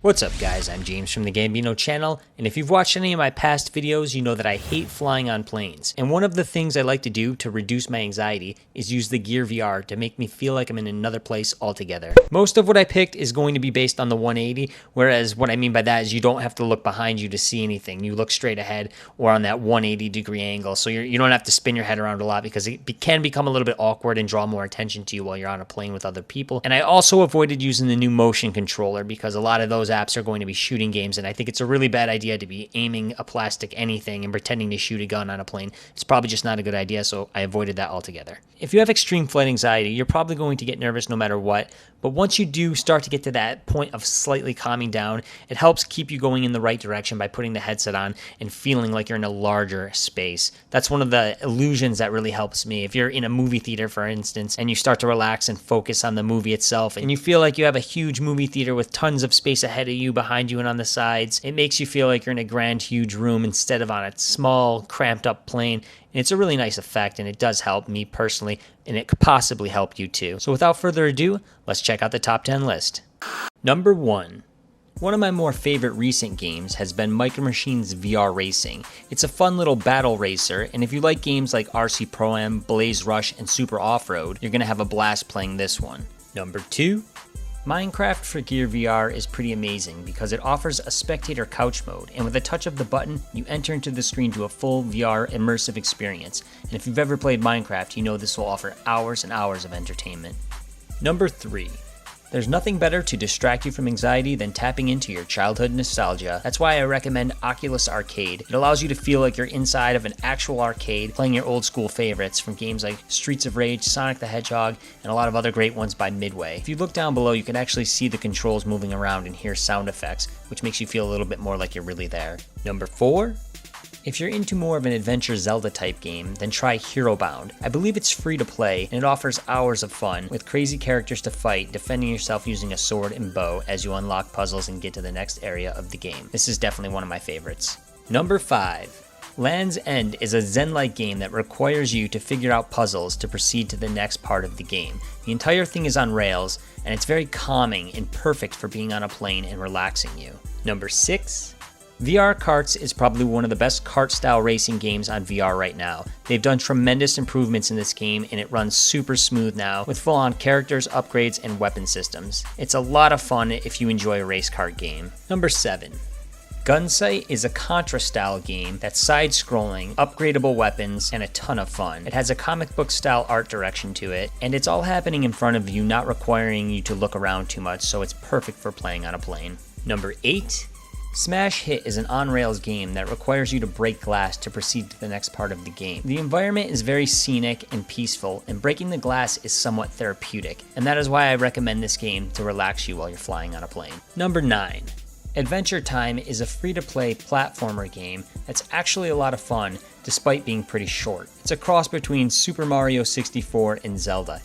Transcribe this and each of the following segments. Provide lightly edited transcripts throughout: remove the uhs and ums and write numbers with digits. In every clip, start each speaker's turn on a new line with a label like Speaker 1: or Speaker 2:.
Speaker 1: What's up guys, I'm James from the Gambino channel, and if you've watched any of my past videos, you know that I hate flying on planes. And one of the things I like to do to reduce my anxiety is use the Gear VR to make me feel like I'm in another place altogether. Most of what I picked is going to be based on the 180, whereas what I mean by that is you don't have to look behind you to see anything. You look straight ahead or on that 180 degree angle, so you don't have to spin your head around a lot because it can become a little bit awkward and draw more attention to you while you're on a plane with other people. And I also avoided using the new motion controller because a lot of those apps are going to be shooting games, and I think it's a really bad idea to be aiming a plastic anything and pretending to shoot a gun on a plane. It's probably just not a good idea, so I avoided that altogether. If you have extreme flight anxiety, you're probably going to get nervous no matter what, but once you do start to get to that point of slightly calming down, it helps keep you going in the right direction by putting the headset on and feeling like you're in a larger space. That's one of the illusions that really helps me. If you're in a movie theater, for instance, and you start to relax and focus on the movie itself, and you feel like you have a huge movie theater with tons of space ahead of you, behind you, and on the sides, it makes you feel like you're in a grand, huge room instead of on a small, cramped up plane. And it's a really nice effect, and it does help me personally, and it could possibly help you too. So without further ado, let's check out the top 10 list. Number 1. One of my more favorite recent games has been Micro Machines VR Racing. It's a fun little battle racer, and if you like games like RC Pro-Am, Blaze Rush, and Super Off-Road, you're going to have a blast playing this one. Number 2. Minecraft for Gear VR is pretty amazing because it offers a spectator couch mode, and with a touch of the button, you enter into the screen to a full VR immersive experience. And if you've ever played Minecraft, you know this will offer hours and hours of entertainment. Number 3. There's nothing better to distract you from anxiety than tapping into your childhood nostalgia. That's why I recommend Oculus Arcade. It allows you to feel like you're inside of an actual arcade, playing your old school favorites from games like Streets of Rage, Sonic the Hedgehog, and a lot of other great ones by Midway. If you look down below, you can actually see the controls moving around and hear sound effects, which makes you feel a little bit more like you're really there. Number 4. If you're into more of an adventure Zelda type game, then try Hero Bound. I believe it's free to play, and it offers hours of fun, with crazy characters to fight, defending yourself using a sword and bow as you unlock puzzles and get to the next area of the game. This is definitely one of my favorites. Number 5. Land's End is a Zen-like game that requires you to figure out puzzles to proceed to the next part of the game. The entire thing is on rails, and it's very calming and perfect for being on a plane and relaxing you. Number 6. VR Karts is probably one of the best kart-style racing games on VR right now. They've done tremendous improvements in this game, and it runs super smooth now with full-on characters, upgrades, and weapon systems. It's a lot of fun if you enjoy a race kart game. Number 7. Gunsight is a Contra-style game that's side-scrolling, upgradable weapons, and a ton of fun. It has a comic book-style art direction to it, and it's all happening in front of you, not requiring you to look around too much, so it's perfect for playing on a plane. Number 8. Smash Hit is an on-rails game that requires you to break glass to proceed to the next part of the game. The environment is very scenic and peaceful, and breaking the glass is somewhat therapeutic, and that is why I recommend this game to relax you while you're flying on a plane. Number 9. Adventure Time is a free-to-play platformer game that's actually a lot of fun, despite being pretty short. It's a cross between Super Mario 64 and Zelda.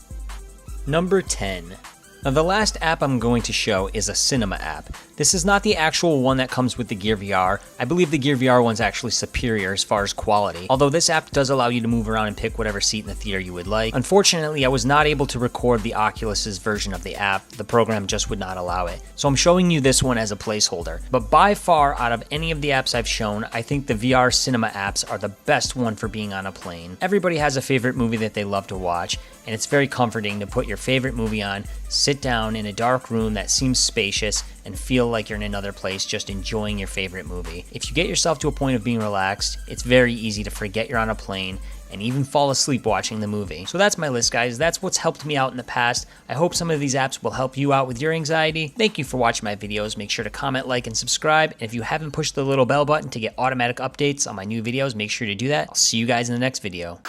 Speaker 1: Number 10. Now the last app I'm going to show is a cinema app. This is not the actual one that comes with the Gear VR. I believe the Gear VR one's actually superior as far as quality, although this app does allow you to move around and pick whatever seat in the theater you would like. Unfortunately, I was not able to record the Oculus's version of the app. The program just would not allow it. So I'm showing you this one as a placeholder. But by far, out of any of the apps I've shown, I think the VR cinema apps are the best one for being on a plane. Everybody has a favorite movie that they love to watch, and it's very comforting to put your favorite movie on, sit down in a dark room that seems spacious, and feel like you're in another place just enjoying your favorite movie. If you get yourself to a point of being relaxed, it's very easy to forget you're on a plane and even fall asleep watching the movie. So that's my list, guys. That's what's helped me out in the past. I hope some of these apps will help you out with your anxiety. Thank you for watching my videos. Make sure to comment, like, and subscribe. And if you haven't pushed the little bell button to get automatic updates on my new videos, make sure to do that. I'll see you guys in the next video.